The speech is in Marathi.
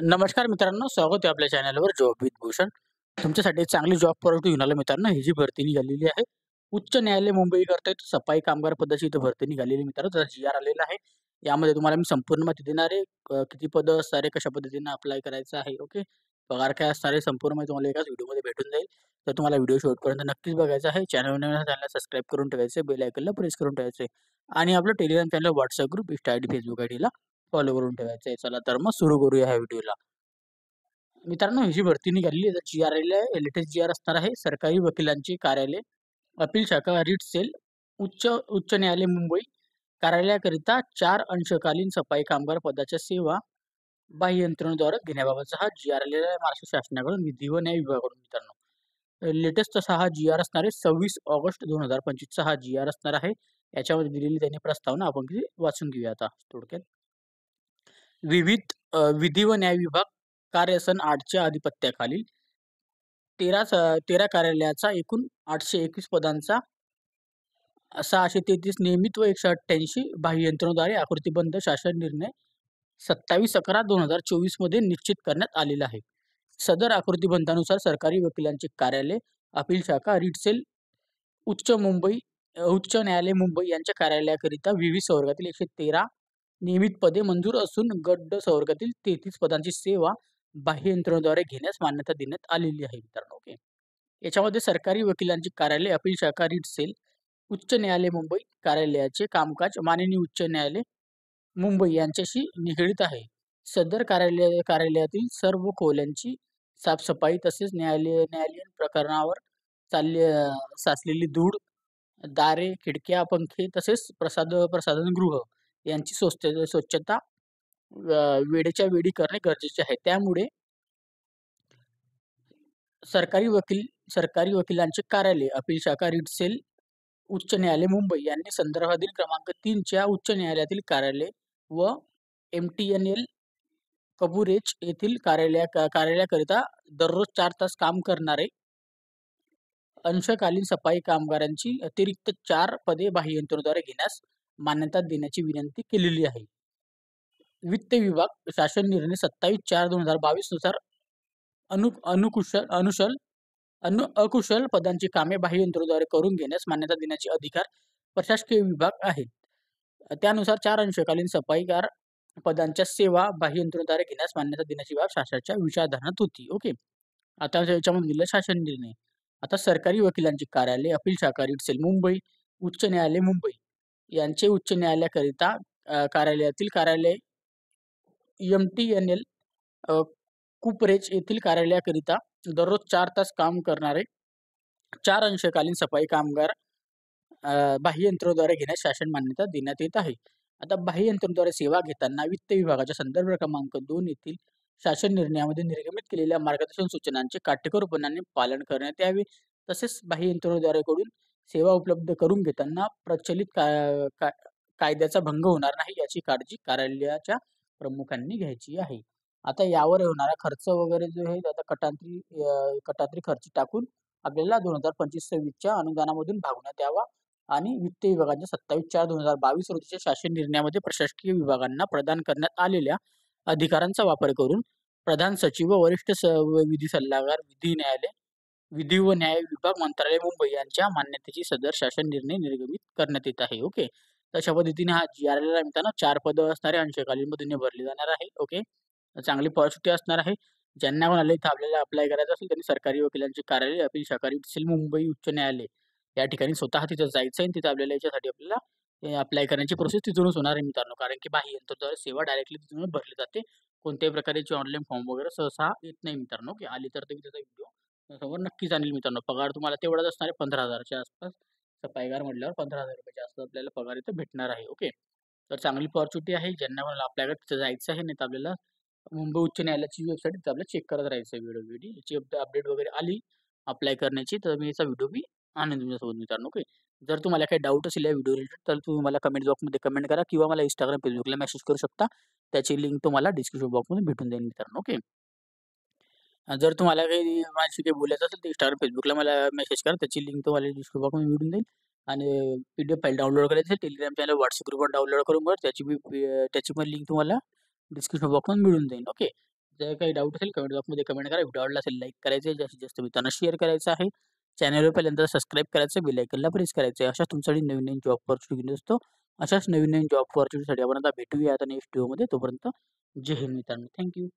नमस्कार मित्रांनो, स्वागत आहे आपल्या चॅनलवर जॉब विथ भूषण. तुमच्यासाठी एक चांगली जॉब ऑपॉर्च्युनिटी घेऊन आलो मित्रांनो. ही जी भरती निघालेली आहे, उच्च न्यायालय मुंबई करता सफाई कामगार पदाची इथं भरती निघालेली मित्रांनो. त्याचा जी-आर आलेला आहे. यामध्ये तुम्हाला मी संपूर्ण माहिती देणार आहे. किती पदं असणार आहे, कशा पद्धतीने अप्लाय करायचं आहे, ओके. पगार काय असणार आहे, संपूर्ण माहिती तुम्हाला एकाच व्हिडिओमध्ये भेटून जाईल. तर तुम्हाला व्हिडिओ शेवटपर्यंत नक्कीच बघायचा आहे. चॅनलला सबस्क्राईब करून ठेवायचं, बेल आयकॉनला प्रेस करून ठेवायचं आणि आपलं Telegram channel, WhatsApp group, Insta ID, Facebook आयडीला फॉलो करून ठेवायचं आहे. चला तर मग सुरू करूया ह्या व्हिडिओला. मित्रांनो, ही जी भरती निघालेली आहे, जी-आर आलेली आहे, लेटेस्ट जी-आर असणार आहे. सरकारी वकिलांचे कार्यालय, अपील शाखा, रीट सेल, उच्च उच्च न्यायालय मुंबई कार्यालयाकरिता 4 अंशकालीन सफाई कामगार पदाच्या सेवा बाह्य यंत्रणेद्वारे घेण्याबाबतचा हा जी-आर आलेला आहे महाराष्ट्र शासनाकडून विधी व न्याय विभागाकडून मित्रांनो. लेटेस्ट असा हा जी-आर असणार आहे. 26 ऑगस्ट 2025 चा हा जी-आर असणार आहे. याच्यामध्ये दिलेली त्यांनी प्रस्तावना आपण वाचून घेऊया आता थोडक्यात. विविध विधी व न्याय विभाग कार्यसन 8 च्या अधिपत्याखालील 13 कार्यालयाचा एकूण 821 पदांचा 633 नियमित व 188 बाह्य यंत्रणेद्वारे आकृतीबंध शासन निर्णय 27/11/2024 मध्ये निश्चित करण्यात आलेला आहे. सदर आकृतीबंधानुसार सरकारी वकिलांचे कार्यालय, अपील शाखा, रीट सेल, उच्च न्यायालय मुंबई यांच्या कार्यालयाकरिता विविध संवर्गातील 113 नियमित पदे मंजूर असून गट ड संवर्गातील 33 पदांची सेवा बाह्य यंत्रणेद्वारे घेण्यास मान्यता देण्यात आलेली आहे मित्रांनो. ओके. याच्यामध्ये सरकारी वकिलांचे कार्यालय, अपील शाखा, रीट सेल, उच्च न्यायालय मुंबई कार्यालयाचे कामकाज माननीय उच्च न्यायालय मुंबई यांच्याशी निगडीत आहे. सदर कार्यालयातील सर्व खोल्यांची साफसफाई तसेच न्यायालयीन प्रकरणावर साचलेली धूळ, दारे, खिडक्या, पंखे तसेच प्रसाधनगृह यांची स्वच्छता वेळेच्या वेळी करणे गरजेचे आहे. त्यामुळे सरकारी वकिलांचे कार्यालय, अपील शाखा, रीट सेल, उच्च न्यायालय मुंबई यांनी संदर्भातील क्रमांक 3 च्या उच्च न्यायालयातील कार्यालय व MTNL कबुरेज येथील कार्यालयाकरिता दररोज 4 तास काम करणारे अंशकालीन सफाई कामगारांची अतिरिक्त 4 पदे बाह्य यंत्रणेद्वारे घेण्यास मान्यता देण्याची विनंती केलेली आहे. वित्त विभाग शासन निर्णय 27/4/2022 नुसार अनु अनुकुशल अनुशल अकुशल पदांची कामे बाह्य यंत्रणेद्वारे करून घेण्यास मान्यता देण्याचे अधिकार प्रशासकीय विभाग आहेत. त्यानुसार 4 अंशकालीन सफाईगार पदांच्या सेवा बाह्य यंत्रणेद्वारे घेण्यास मान्यता देण्याची बाब शासनाच्या विचारधारणात होती. ओके. आता याच्यामध्ये दिलं शासन निर्णय. आता सरकारी वकिलांचे कार्यालय, अपील शाखा, रीट सेल मुंबई, उच्च न्यायालय मुंबई यांचे उच्च न्यायालयाकरिता कार्यालयातील कार्यालय MTNL कुपरेज येथील कार्यालयाकरिता दररोज 4 तास काम करणारे 4 अंशकालीन सफाई कामगार बाह्य यंत्रणेद्वारे घेण्यास शासन मान्यता देण्यात येत आहे. आता बाह्य यंत्रणेद्वारे सेवा घेताना वित्त विभागाच्या संदर्भ क्रमांक 2 येथील शासन निर्णयामध्ये निर्गमित केलेल्या मार्गदर्शन सूचनांचे काटेकोरपणाने पालन करण्यात यावे. तसेच बाह्य यंत्रणेद्वारे कडून सेवा उपलब्ध करून घेताना प्रचलित कायद्याचा भंग होणार नाही याची काळजी कार्यालयाच्या प्रमुखांनी घ्यायची आहे. आता यावर होणारा खर्च वगैरे जो आहे आता कटात्री खर्च टाकून आपल्याला 2025-26 च्या अनुदानामधून भागवण्यात यावा आणि वित्त विभागाच्या 27/4/2022 रोजीच्या शासन निर्णयामध्ये प्रशासकीय विभागांना प्रदान करण्यात आलेल्या अधिकारांचा वापर करून प्रधान सचिव व वरिष्ठ विधी सल्लागार, विधी व न्याय विभाग, मंत्रालय मुंबई यांच्या मान्यतेची सदर शासन निर्णय निर्गमित करण्यात येत आहे. ओके. तशा पद्धतीने हा जी-आर आलेला मित्रांनो. 4 पदं असणारे अंशकालीन पद्धतीने भरली जाणार आहे. ओके. चांगली पॉझिटिव्ह असणार आहे. ज्यांना कोणाला इथं आपल्याला अप्लाय करायचं असेल त्यांनी सरकारी वकिलांचे कार्यालय, अपील शाखा, रीट सेल मुंबई उच्च न्यायालय या ठिकाणी स्वतः तिथं जायचं आहे. तिथं आपल्याला याच्यासाठी आपल्याला अप्लाय करण्याची प्रोसेस तिथूनच होणार आहे मित्रांनो. कारण की बाह्य यंत्रद्वारे सेवा डायरेक्टली तिथूनच भरली जाते. कोणत्याही प्रकारचे ऑनलाईन फॉर्म वगैरे सहसा येत नाही मित्रांनो. की आली तर तुम्ही त्याचा व्हिडिओ समोर नक्कीच आणेल मित्रांनो. पगार तुम्हाला तेवढाच असणार आहे 15,000 च्या आसपास. सफाईगार म्हटल्यावर 15,000 रुपयाच्या आसपास आपल्याला पगार इथं भेटणार आहे. ओके. तर चांगली अपॉर्च्युनिटी आहे. ज्यांना कोणाला अप्लाय करायचं तिथं जायचं आहे. नाही तर आपल्याला मुंबई उच्च न्यायालयाची वेबसाईट आपल्याला चेक करत राहायचं आहे वेळोवेळी. याची अपडेट वगैरे आली अप्लाय करण्याची तर मी याचा व्हिडिओ बी आणेन तुमच्यासोबत मित्रांनो. ओके. जर तुम्हाला काही डाऊट असेल या व्हिडिओ रिलेटेड तर तुम्ही मला कमेंट बॉक्समध्ये कमेंट करा किंवा मला Instagram, Facebookला मेसेज करू शकता. त्याची लिंक तुम्हाला डिस्क्रिप्शन बॉक्समध्ये भेटून जाईल मित्रांनो. ओके. जर तुम्हाला काही माझ्याशी काही बोलायचं असेल तर Instagram, Facebookला मला मेसेज करा. त्याची लिंक तुम्हाला डिस्क्रिप्शन बॉक्समध्ये भेटून जाईल. आणि PDF फाईल डाउनलोड करायची असेल Telegram चॅनल, WhatsApp ग्रुपवर डाउनलोड करून बघा. त्याची पण लिंक तुम्हाला डिस्क्रिप्शन बॉक्समध्ये मिळून जाईल. ओके. जर काही डाऊट असेल कमेंट बॉक्समध्ये कमेंट करा. व्हिडिओ आवडला असेल लाईक करायचं आहे, जास्तीत जास्त मित्रांना शेअर करायचं आहे. चॅनलवर पहिल्यांदा सबस्क्राईब करायचं, बेल आयकॉनला प्रेस करायचं आहे. अशाच तुमच्यासाठी नवीन-नवीन जॉब अपॉर्च्युनिटी घेऊन असतो. अशाच नवीन-नवीन जॉब अपॉर्च्युनिटीसाठी आपण आता भेटूया आता नेक्स्ट व्हिडिओमध्ये. तोपर्यंत जय हिंद मित्रांनो. थँक